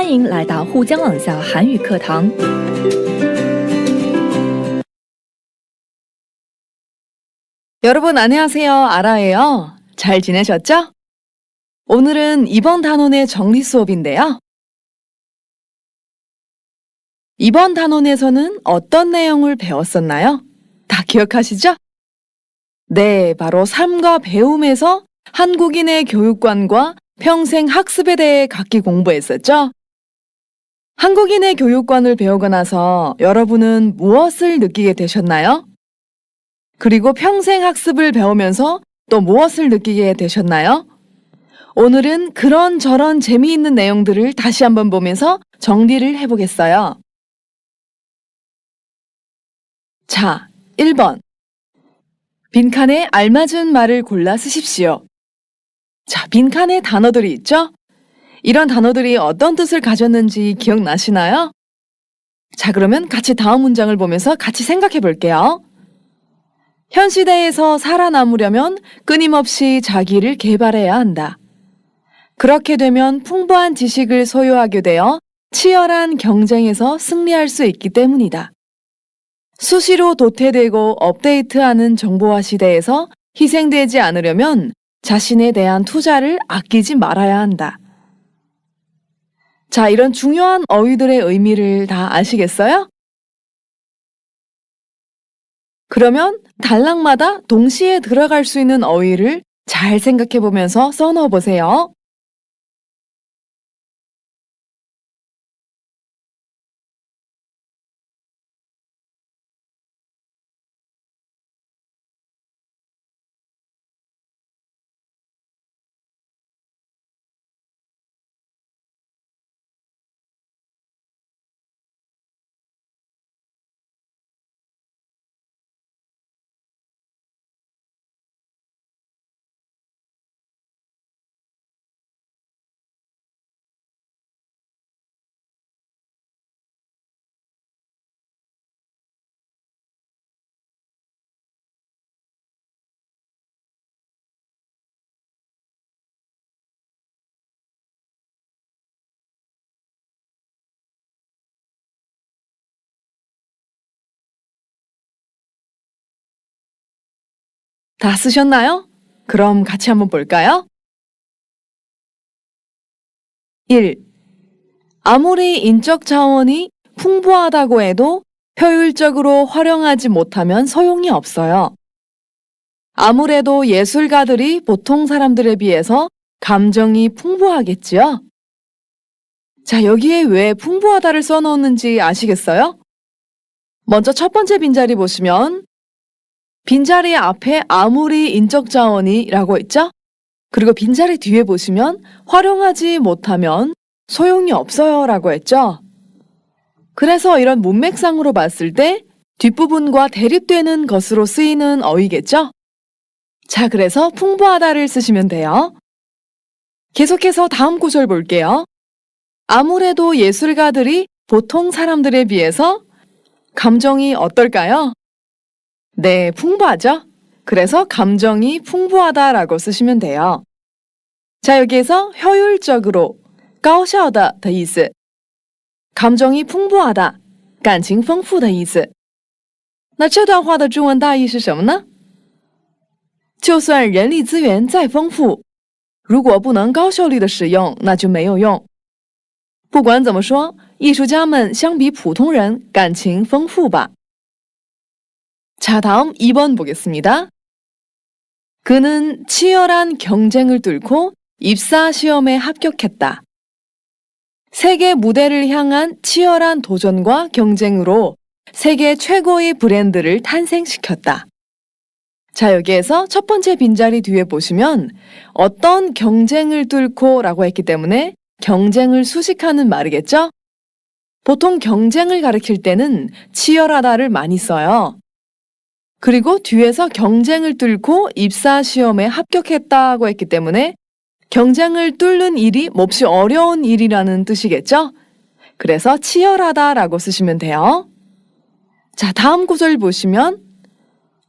欢迎来到沪江网校韩语课堂。 여러분 안녕하세요. 아라예요. 잘 지내셨죠? 오늘은 이번 단원의 정리 수업인데요. 이번 단원에서는 어떤 내용을 배웠었나요? 다 기억하시죠? 네, 바로 삶과 배움에서 한국인의 교육관과 평생 학습에 대해 각기 공부했었죠? 한국인의 교육관을 배우고 나서 여러분은 무엇을 느끼게 되셨나요? 그리고 평생 학습을 배우면서 또 무엇을 느끼게 되셨나요? 오늘은 그런저런 재미있는 내용들을 다시 한번 보면서 정리를 해보겠어요. 자, 1번. 빈칸에 알맞은 말을 골라 쓰십시오. 자, 빈칸에 단어들이 있죠? 이런 단어들이 어떤 뜻을 가졌는지 기억나시나요? 자, 그러면 같이 다음 문장을 보면서 같이 생각해 볼게요. 현 시대에서 살아남으려면 끊임없이 자기를 개발해야 한다. 그렇게 되면 풍부한 지식을 소유하게 되어 치열한 경쟁에서 승리할 수 있기 때문이다. 수시로 도태되고 업데이트하는 정보화 시대에서 희생되지 않으려면 자신에 대한 투자를 아끼지 말아야 한다. 자, 이런 중요한 어휘들의 의미를 다 아시겠어요? 그러면 단락마다 동시에 들어갈 수 있는 어휘를 잘 생각해 보면서 써넣어 보세요. 다 쓰셨나요? 그럼 같이 한번 볼까요? 1. 아무리 인적 자원이 풍부하다고 해도 효율적으로 활용하지 못하면 소용이 없어요. 아무래도 예술가들이 보통 사람들에 비해서 감정이 풍부하겠지요? 자, 여기에 왜 풍부하다를 써놓는지 아시겠어요? 먼저 첫 번째 빈자리 보시면 빈자리 앞에 아무리 인적 자원이라고 있죠? 그리고 빈자리 뒤에 보시면 활용하지 못하면 소용이 없어요 라고 했죠? 그래서 이런 문맥상으로 봤을 때 뒷부분과 대립되는 것으로 쓰이는 어휘겠죠? 자, 그래서 풍부하다를 쓰시면 돼요. 계속해서 다음 구절 볼게요. 아무래도 예술가들이 보통 사람들에 비해서 감정이 어떨까요? 네, 풍부하죠? 그래서 감정이 풍부하다라고 쓰시면 돼요. 자, 여기에서 효율적으로 高效的的意思 감정이 풍부하다 感情丰富的意思那这段话的中文大意是什么呢？就算人力资源再丰富，如果不能高效率的使用，那就没有用。不管怎么说，艺术家们相比普通人感情丰富吧。 자, 다음 2번 보겠습니다. 그는 치열한 경쟁을 뚫고 입사 시험에 합격했다. 세계 무대를 향한 치열한 도전과 경쟁으로 세계 최고의 브랜드를 탄생시켰다. 자, 여기에서 첫 번째 빈자리 뒤에 보시면 어떤 경쟁을 뚫고 라고 했기 때문에 경쟁을 수식하는 말이겠죠? 보통 경쟁을 가리킬 때는 치열하다를 많이 써요. 그리고 뒤에서 경쟁을 뚫고 입사 시험에 합격했다고 했기 때문에 경쟁을 뚫는 일이 몹시 어려운 일이라는 뜻이겠죠? 그래서 치열하다라고 쓰시면 돼요. 자, 다음 구절 보시면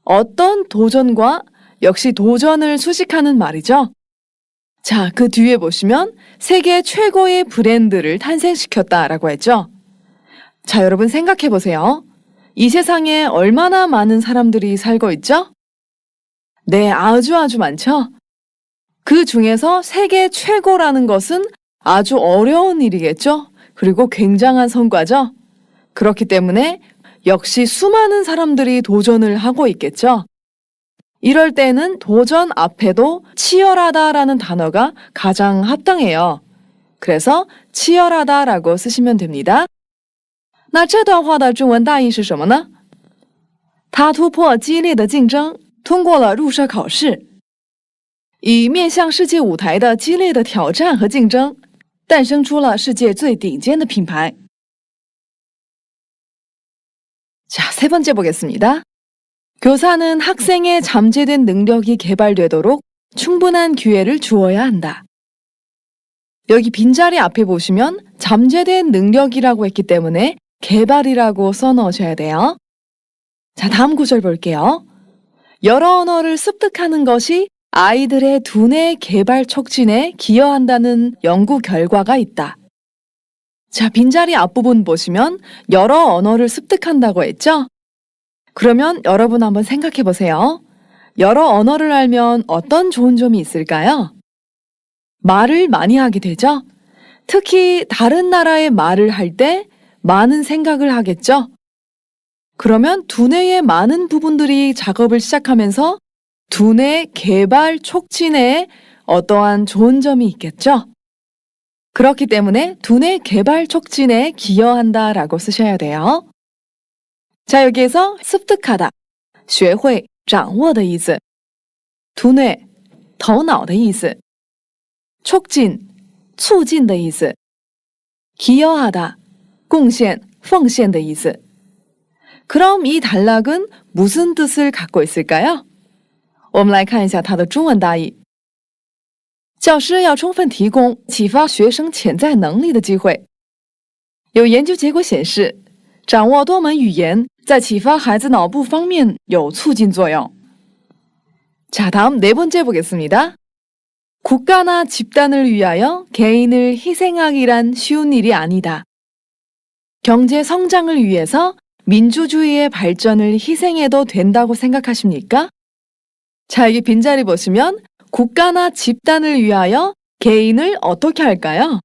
어떤 도전과 역시 도전을 수식하는 말이죠. 자, 그 뒤에 보시면 세계 최고의 브랜드를 탄생시켰다라고 했죠. 자, 여러분 생각해 보세요. 이 세상에 얼마나 많은 사람들이 살고 있죠? 네, 아주 많죠? 그 중에서 세계 최고라는 것은 아주 어려운 일이겠죠? 그리고 굉장한 성과죠? 그렇기 때문에 역시 수많은 사람들이 도전을 하고 있겠죠? 이럴 때는 도전 앞에도 치열하다라는 단어가 가장 합당해요. 그래서 치열하다라고 쓰시면 됩니다. 那这段话的中文大意是什么呢？他突破激烈的竞争，通过了入社考试，以面向世界舞台的激烈的挑战和竞争，诞生出了世界最顶尖的品牌。 자, 세 번째 보겠습니다. 교사는 학생의 잠재된 능력이 개발되도록 충분한 기회를 주어야 한다. 여기 빈자리 앞에 보시면 잠재된 능력이라고 했기 때문에 개발이라고 써넣으셔야 돼요. 자, 다음 구절 볼게요. 여러 언어를 습득하는 것이 아이들의 두뇌 개발 촉진에 기여한다는 연구 결과가 있다. 자, 빈자리 앞부분 보시면 여러 언어를 습득한다고 했죠? 그러면 여러분 한번 생각해 보세요. 여러 언어를 알면 어떤 좋은 점이 있을까요? 말을 많이 하게 되죠? 특히 다른 나라의 말을 할 때 많은 생각을 하겠죠? 그러면 두뇌의 많은 부분들이 작업을 시작하면서 두뇌 개발 촉진에 어떠한 좋은 점이 있겠죠? 그렇기 때문에 두뇌 개발 촉진에 기여한다라고 쓰셔야 돼요. 자, 여기에서 습득하다, 学会掌握的意思， 두뇌, 头脑的意思， 촉진, 促进的意思， 기여하다, 贡献, 奉献的意思。 그럼 이 단락은 무슨 뜻을 갖고 있을까요? 我们来看一下它的中文大意。 教师要充分提供启发学生潜在能力的机会。有研究结果显示，掌握多门语言在启发孩子脑部方面有促进作用。 자, 다음 네 번째 보겠습니다. 국가나 집단을 위하여 개인을 희생하기란 쉬운 일이 아니다. 경제 성장을 위해서 민주주의의 발전을 희생해도 된다고 생각하십니까? 자, 여기 빈자리 보시면 국가나 집단을 위하여 개인을 어떻게 할까요?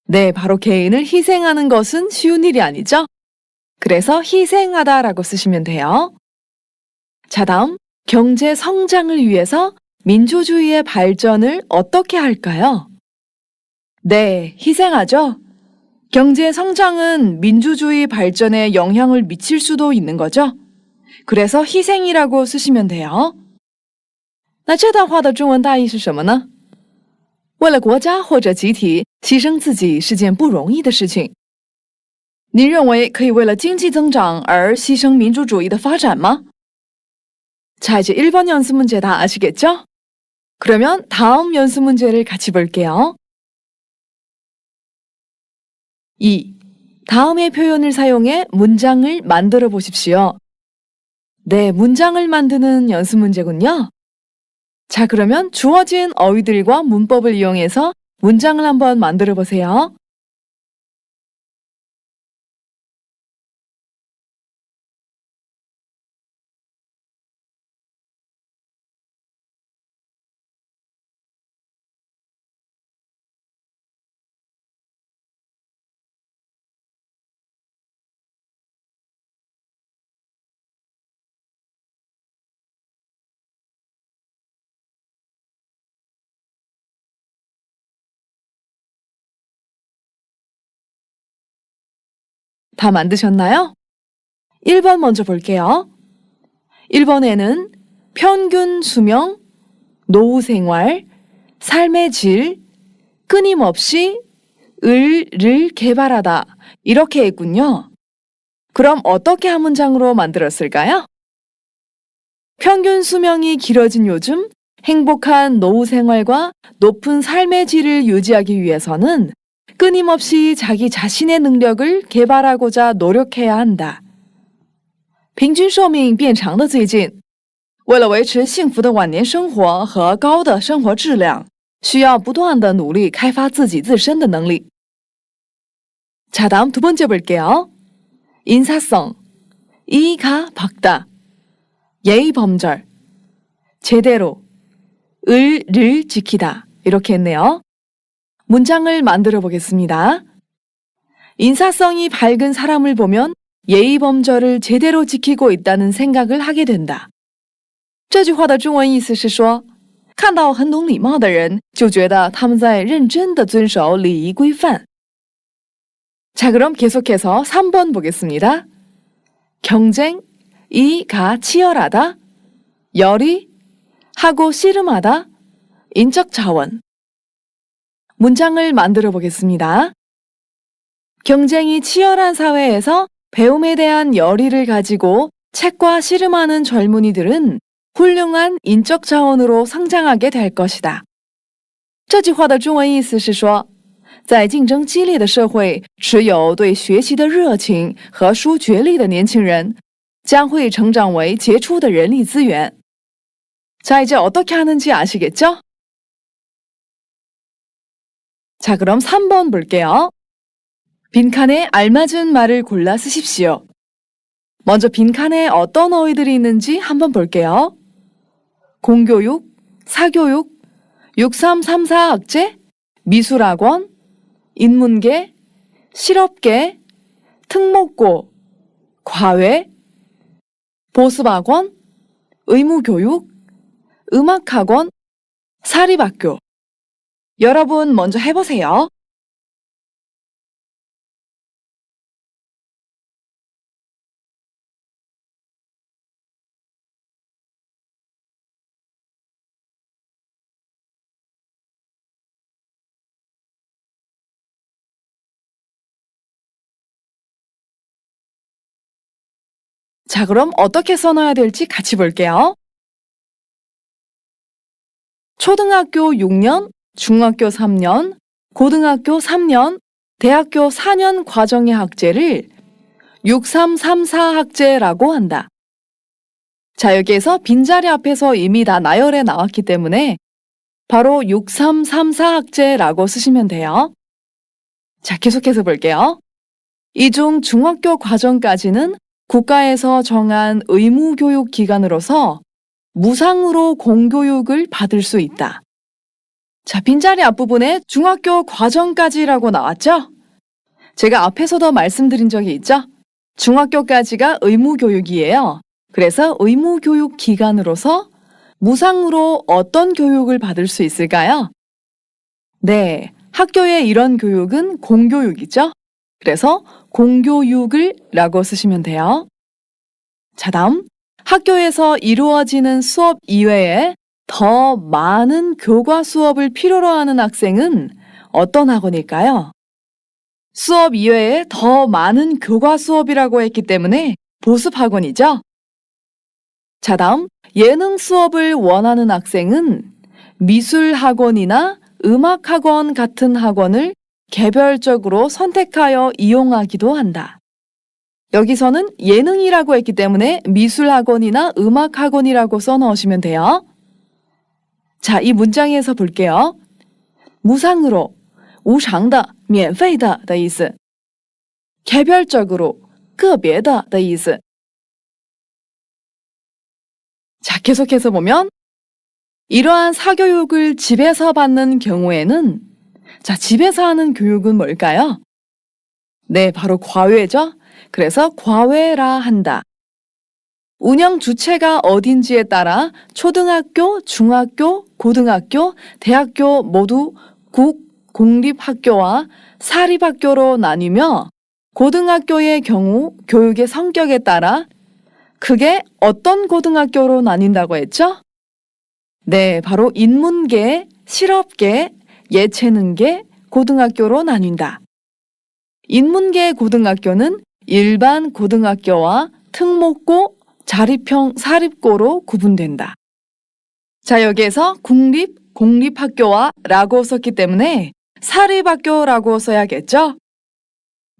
네, 바로 개인을 희생하는 것은 쉬운 일이 아니죠? 그래서 희생하다라고 쓰시면 돼요. 자, 다음 경제 성장을 위해서 민주주의의 발전을 어떻게 할까요? 네, 희생하죠? 경제 성장은 민주주의 발전에 영향을 미칠 수도 있는 거죠? 그래서 희생이라고 쓰시면 돼요. 那这段话的中文大意是什么呢？为了国家或者集体牺牲自己是件不容易的事情。您认为可以为了经济增长而牺牲民主主义的发展吗？ 자, 이제 1번 연습 문제 다 아시겠죠? 그러면 다음 연습 문제를 같이 볼게요. 2. 다음의 표현을 사용해 문장을 만들어 보십시오. 네, 문장을 만드는 연습 문제군요. 자, 그러면 주어진 어휘들과 문법을 이용해서 문장을 한번 만들어 보세요. 다 만드셨나요? 1번 먼저 볼게요. 1번에는 평균 수명, 노후 생활, 삶의 질, 끊임없이 을을 개발하다 이렇게 했군요. 그럼 어떻게 한 문장으로 만들었을까요? 평균 수명이 길어진 요즘 행복한 노후 생활과 높은 삶의 질을 유지하기 위해서는 끊임없이 자기 자신의 능력을 개발하고자 노력해야 한다. 平均寿命变长的最近，为了维持幸福的晚年生活和高的生活质量，需要不断的努力开发自己自身的能力. 자, 다음 두 번째 볼게요. 인사성, 이가 박다, 예의 범절, 제대로, 을을 지키다 이렇게 했네요. 문장을 만들어 보겠습니다. 인사성이 밝은 사람을 보면 예의 범절을 제대로 지키고 있다는 생각을 하게 된다. 这句话的中文意思是说，看到很懂礼貌的人，就觉得他们在认真地遵守礼仪规范. 자, 그럼 계속해서 3번 보겠습니다. 경쟁, 이가 치열하다, 열의, 하고 씨름하다, 인적 자원. 문장을 만들어 보겠습니다. 경쟁이 치열한 사회에서 배움에 대한 열의를 가지고 책과 씨름하는 젊은이들은 훌륭한 인적 자원으로 성장하게 될 것이다. 这句话的中文意思是说，在竞争激烈的社会，持有对学习的热情和书觉力的年轻人将会成长为杰出的人力资源. 자, 이제 어떻게 하는지 아시겠죠? 자, 그럼 3번 볼게요. 빈칸에 알맞은 말을 골라 쓰십시오. 먼저 빈칸에 어떤 어휘들이 있는지 한번 볼게요. 공교육, 사교육, 6334 학제, 미술학원, 인문계, 실업계, 특목고, 과외, 보습학원, 의무교육, 음악학원, 사립학교. 여러분 먼저 해보세요. 자, 그럼 어떻게 써놔야 될지 같이 볼게요. 초등학교 6년, 중학교 3년, 고등학교 3년, 대학교 4년 과정의 학제를 6334 학제라고 한다. 자, 여기에서 빈자리 앞에서 이미 다 나열해 나왔기 때문에 바로 6334 학제라고 쓰시면 돼요. 자, 계속해서 볼게요. 이 중 중학교 과정까지는 국가에서 정한 의무교육 기관으로서 무상으로 공교육을 받을 수 있다. 자, 빈자리 앞부분에 중학교 과정까지라고 나왔죠? 제가 앞에서도 말씀드린 적이 있죠? 중학교까지가 의무교육이에요. 그래서 의무교육 기관으로서 무상으로 어떤 교육을 받을 수 있을까요? 네, 학교의 이런 교육은 공교육이죠? 그래서 공교육을 라고 쓰시면 돼요. 자, 다음 학교에서 이루어지는 수업 이외에 더 많은 교과 수업을 필요로 하는 학생은 어떤 학원일까요? 수업 이외에 더 많은 교과 수업이라고 했기 때문에 보습학원이죠? 자, 다음 예능 수업을 원하는 학생은 미술학원이나 음악학원 같은 학원을 개별적으로 선택하여 이용하기도 한다. 여기서는 예능이라고 했기 때문에 미술학원이나 음악학원이라고 써넣으시면 돼요. 자, 이 문장에서 볼게요. 무상으로, 无偿的,免费的的意思. 개별적으로, 个别的的意思. 자, 계속해서 보면 이러한 사교육을 집에서 받는 경우에는 자, 집에서 하는 교육은 뭘까요? 네, 바로 과외죠. 그래서 과외라 한다. 운영 주체가 어딘지에 따라 초등학교, 중학교, 고등학교, 대학교 모두 국, 공립학교와 사립학교로 나뉘며 고등학교의 경우 교육의 성격에 따라 그게 어떤 고등학교로 나뉜다고 했죠? 네, 바로 인문계, 실업계, 예체능계 고등학교로 나뉜다. 인문계 고등학교는 일반 고등학교와 특목고, 자립형 사립고로 구분된다. 자, 여기에서 국립, 공립학교와 라고 썼기 때문에 사립학교라고 써야겠죠?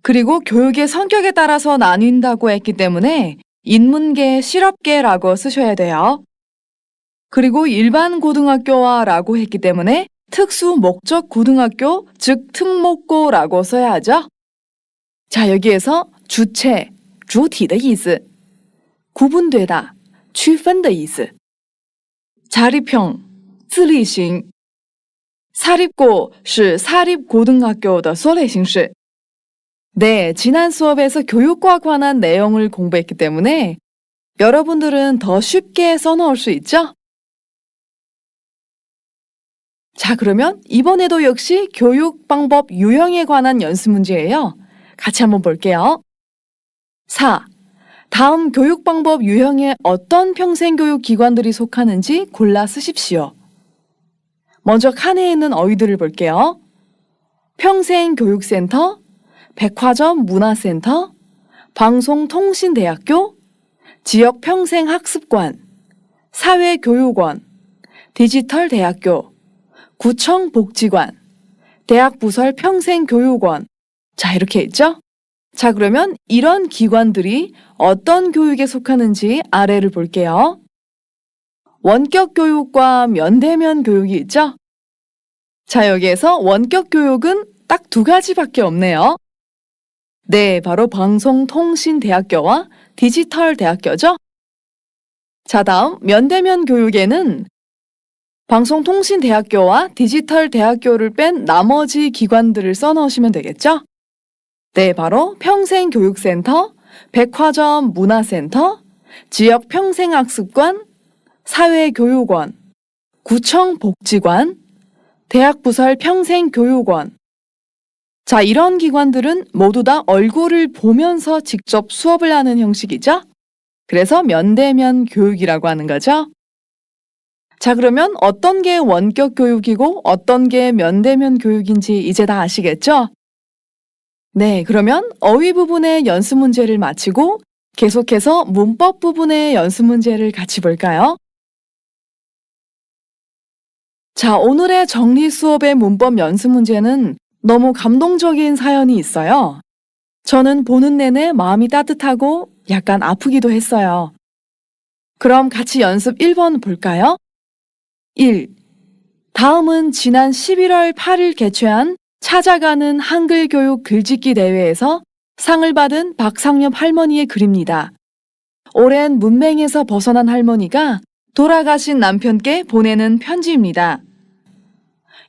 그리고 교육의 성격에 따라서 나뉜다고 했기 때문에 인문계, 실업계라고 쓰셔야 돼요. 그리고 일반 고등학교와 라고 했기 때문에 특수 목적 고등학교, 즉 특목고라고 써야 하죠. 자, 여기에서 주체, 主体的意思, 구분되다, 区分的意思. 자립형, 自立型. 사립고 是 사립고등학교的缩类形式. 네, 지난 수업에서 교육과 관한 내용을 공부했기 때문에 여러분들은 더 쉽게 써놓을 수 있죠? 자, 그러면 이번에도 역시 교육 방법 유형에 관한 연습 문제예요. 같이 한번 볼게요. 4. 다음 교육 방법 유형에 어떤 평생교육 기관들이 속하는지 골라 쓰십시오. 먼저 칸에 있는 어휘들을 볼게요. 평생교육센터, 백화점 문화센터, 방송통신대학교, 지역평생학습관, 사회교육원, 디지털대학교, 구청복지관, 대학부설 평생교육원. 자, 이렇게 있죠? 자, 그러면 이런 기관들이 어떤 교육에 속하는지 아래를 볼게요. 원격 교육과 면대면 교육이 있죠? 자, 여기에서 원격 교육은 딱 두 가지밖에 없네요. 네, 바로 방송통신대학교와 디지털대학교죠? 자, 다음 면대면 교육에는 방송통신대학교와 디지털대학교를 뺀 나머지 기관들을 써넣으시면 되겠죠? 네, 바로 평생교육센터, 백화점 문화센터, 지역평생학습관, 사회교육원, 구청복지관, 대학부설 평생교육원. 자, 이런 기관들은 모두 다 얼굴을 보면서 직접 수업을 하는 형식이죠? 그래서 면대면 교육이라고 하는 거죠. 자, 그러면 어떤 게 원격 교육이고 어떤 게 면대면 교육인지 이제 다 아시겠죠? 네, 그러면 어휘 부분의 연습 문제를 마치고 계속해서 문법 부분의 연습 문제를 같이 볼까요? 자, 오늘의 정리 수업의 문법 연습 문제는 너무 감동적인 사연이 있어요. 저는 보는 내내 마음이 따뜻하고 약간 아프기도 했어요. 그럼 같이 연습 1번 볼까요? 1. 다음은 지난 11월 8일 개최한 찾아가는 한글 교육 글짓기 대회에서 상을 받은 박상엽 할머니의 글입니다. 오랜 문맹에서 벗어난 할머니가 돌아가신 남편께 보내는 편지입니다.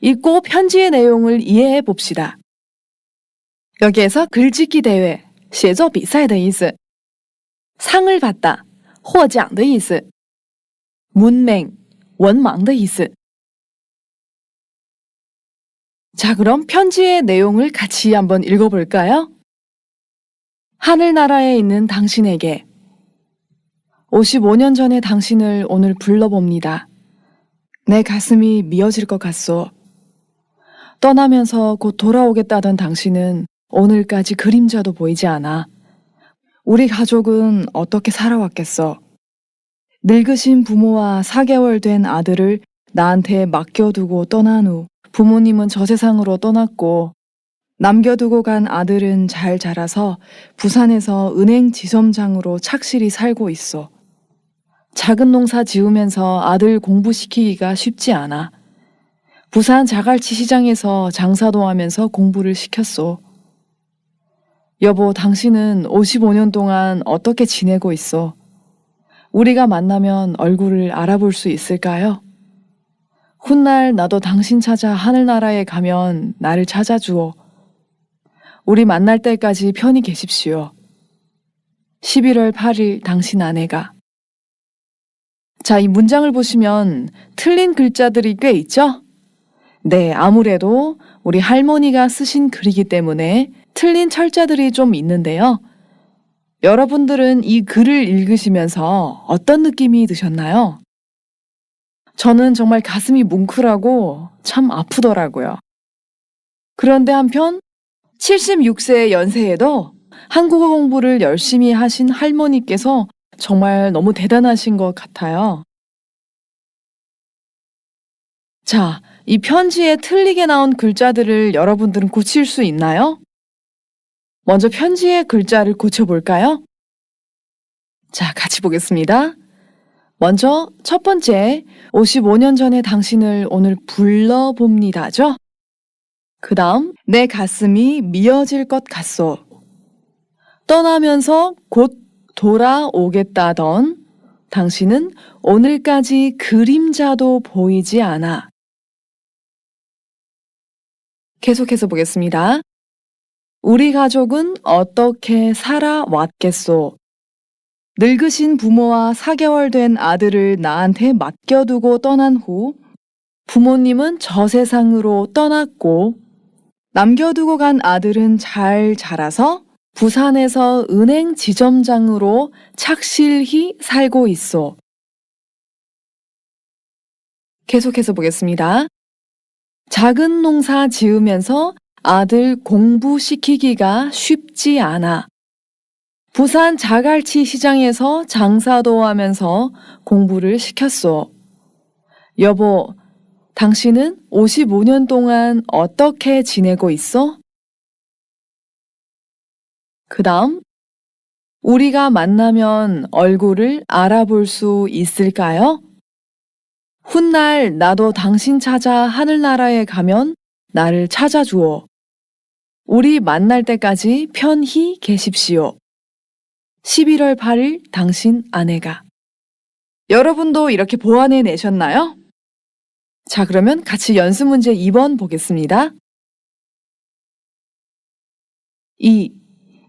읽고 편지의 내용을 이해해 봅시다. 여기에서 글짓기 대회, 写作比赛的意思. 상을 받다, 获奖的意思. 문맹, 文盲的意思. 자, 그럼 편지의 내용을 같이 한번 읽어볼까요? 하늘나라에 있는 당신에게 55년 전의 당신을 오늘 불러봅니다. 내 가슴이 미어질 것 같소. 떠나면서 곧 돌아오겠다던 당신은 오늘까지 그림자도 보이지 않아. 우리 가족은 어떻게 살아왔겠어. 늙으신 부모와 4개월 된 아들을 나한테 맡겨두고 떠난 후 부모님은 저 세상으로 떠났고 남겨두고 간 아들은 잘 자라서 부산에서 은행 지점장으로 착실히 살고 있어. 작은 농사 지으면서 아들 공부시키기가 쉽지 않아. 부산 자갈치 시장에서 장사도 하면서 공부를 시켰소. 여보, 당신은 55년 동안 어떻게 지내고 있어? 우리가 만나면 얼굴을 알아볼 수 있을까요? 훗날 나도 당신 찾아 하늘나라에 가면 나를 찾아주오. 우리 만날 때까지 편히 계십시오. 11월 8일 당신 아내가. 자, 이 문장을 보시면 틀린 글자들이 꽤 있죠? 네, 아무래도 우리 할머니가 쓰신 글이기 때문에 틀린 철자들이 좀 있는데요. 여러분들은 이 글을 읽으시면서 어떤 느낌이 드셨나요? 저는 정말 가슴이 뭉클하고 참 아프더라고요. 그런데 한편 76세의 연세에도 한국어 공부를 열심히 하신 할머니께서 정말 너무 대단하신 것 같아요. 자, 이 편지에 틀리게 나온 글자들을 여러분들은 고칠 수 있나요? 먼저 편지의 글자를 고쳐볼까요? 자, 같이 보겠습니다. 먼저 첫 번째, 55년 전의 당신을 오늘 불러봅니다죠. 그 다음, 내 가슴이 미어질 것 같소. 떠나면서 곧 돌아오겠다던 당신은 오늘까지 그림자도 보이지 않아. 계속해서 보겠습니다. 우리 가족은 어떻게 살아왔겠소? 늙으신 부모와 4개월 된 아들을 나한테 맡겨두고 떠난 후 부모님은 저 세상으로 떠났고 남겨두고 간 아들은 잘 자라서 부산에서 은행 지점장으로 착실히 살고 있어. 계속해서 보겠습니다. 작은 농사 지으면서 아들 공부시키기가 쉽지 않아. 부산 자갈치 시장에서 장사도 하면서 공부를 시켰소. 여보, 당신은 55년 동안 어떻게 지내고 있어? 그 다음, 우리가 만나면 얼굴을 알아볼 수 있을까요? 훗날 나도 당신 찾아 하늘나라에 가면 나를 찾아주오. 우리 만날 때까지 편히 계십시오. 11월 8일 당신 아내가. 여러분도 이렇게 보완해 내셨나요? 자, 그러면 같이 연습 문제 2번 보겠습니다. 2.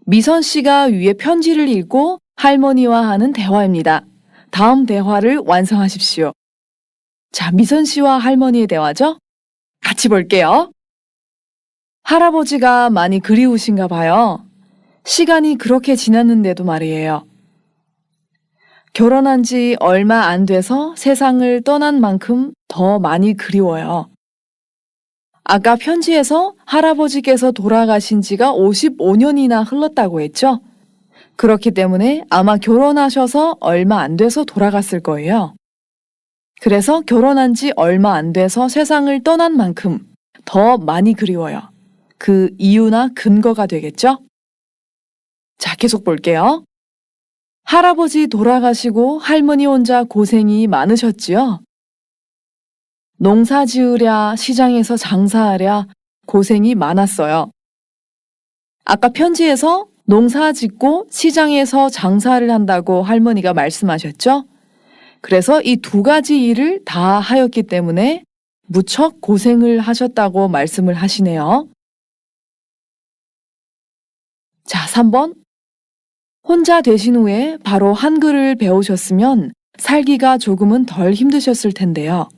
미선 씨가 위에 편지를 읽고 할머니와 하는 대화입니다. 다음 대화를 완성하십시오. 자, 미선 씨와 할머니의 대화죠? 같이 볼게요. 할아버지가 많이 그리우신가 봐요. 시간이 그렇게 지났는데도 말이에요. 결혼한 지 얼마 안 돼서 세상을 떠난 만큼 더 많이 그리워요. 아까 편지에서 할아버지께서 돌아가신 지가 55년이나 흘렀다고 했죠? 그렇기 때문에 아마 결혼하셔서 얼마 안 돼서 돌아갔을 거예요. 그래서 결혼한 지 얼마 안 돼서 세상을 떠난 만큼 더 많이 그리워요. 그 이유나 근거가 되겠죠? 자, 계속 볼게요. 할아버지 돌아가시고 할머니 혼자 고생이 많으셨지요? 농사 지으랴, 시장에서 장사하랴 고생이 많았어요. 아까 편지에서 농사 짓고 시장에서 장사를 한다고 할머니가 말씀하셨죠? 그래서 이 두 가지 일을 다 하였기 때문에 무척 고생을 하셨다고 말씀을 하시네요. 자, 3번. 혼자 되신 후에 바로 한글을 배우셨으면 살기가 조금은 덜 힘드셨을 텐데요.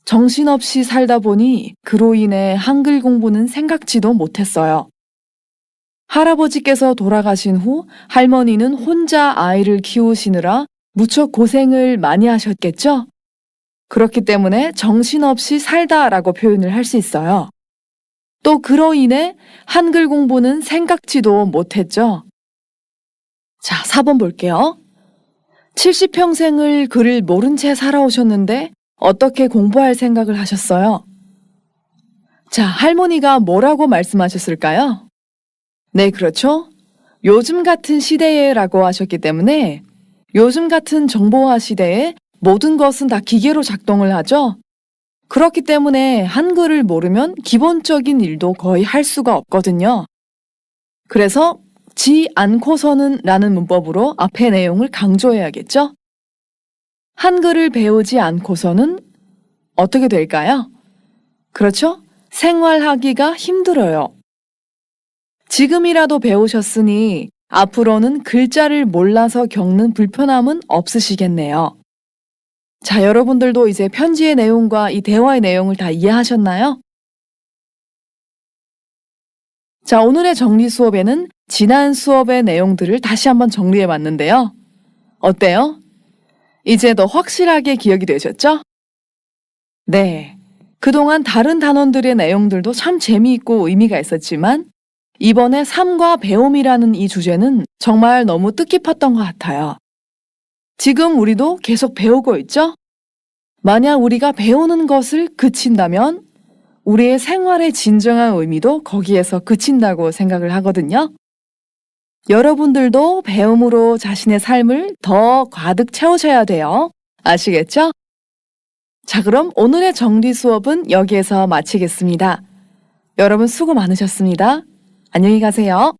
정신없이 살다 보니 그로 인해 한글 공부는 생각지도 못했어요. 할아버지께서 돌아가신 후 할머니는 혼자 아이를 키우시느라 무척 고생을 많이 하셨겠죠? 그렇기 때문에 정신없이 살다라고 표현을 할 수 있어요. 또 그로 인해 한글 공부는 생각지도 못했죠? 자, 4번 볼게요. 70평생을 글을 모른 채 살아오셨는데 어떻게 공부할 생각을 하셨어요? 자, 할머니가 뭐라고 말씀하셨을까요? 네, 그렇죠. 요즘 같은 시대에라고 하셨기 때문에 요즘 같은 정보화 시대에 모든 것은 다 기계로 작동을 하죠. 그렇기 때문에 한글을 모르면 기본적인 일도 거의 할 수가 없거든요. 그래서 지 않고서는 라는 문법으로 앞의 내용을 강조해야겠죠? 한글을 배우지 않고서는 어떻게 될까요? 그렇죠? 생활하기가 힘들어요. 지금이라도 배우셨으니 앞으로는 글자를 몰라서 겪는 불편함은 없으시겠네요. 자, 여러분들도 이제 편지의 내용과 이 대화의 내용을 다 이해하셨나요? 자, 오늘의 정리 수업에는 지난 수업의 내용들을 다시 한번 정리해 봤는데요. 어때요? 이제 더 확실하게 기억이 되셨죠? 네. 그동안 다른 단원들의 내용들도 참 재미있고 의미가 있었지만 이번에 삶과 배움이라는 이 주제는 정말 너무 뜻깊었던 것 같아요. 지금 우리도 계속 배우고 있죠? 만약 우리가 배우는 것을 그친다면 우리의 생활의 진정한 의미도 거기에서 그친다고 생각을 하거든요. 여러분들도 배움으로 자신의 삶을 더 가득 채우셔야 돼요. 아시겠죠? 자, 그럼 오늘의 정리 수업은 여기에서 마치겠습니다. 여러분 수고 많으셨습니다. 안녕히 가세요.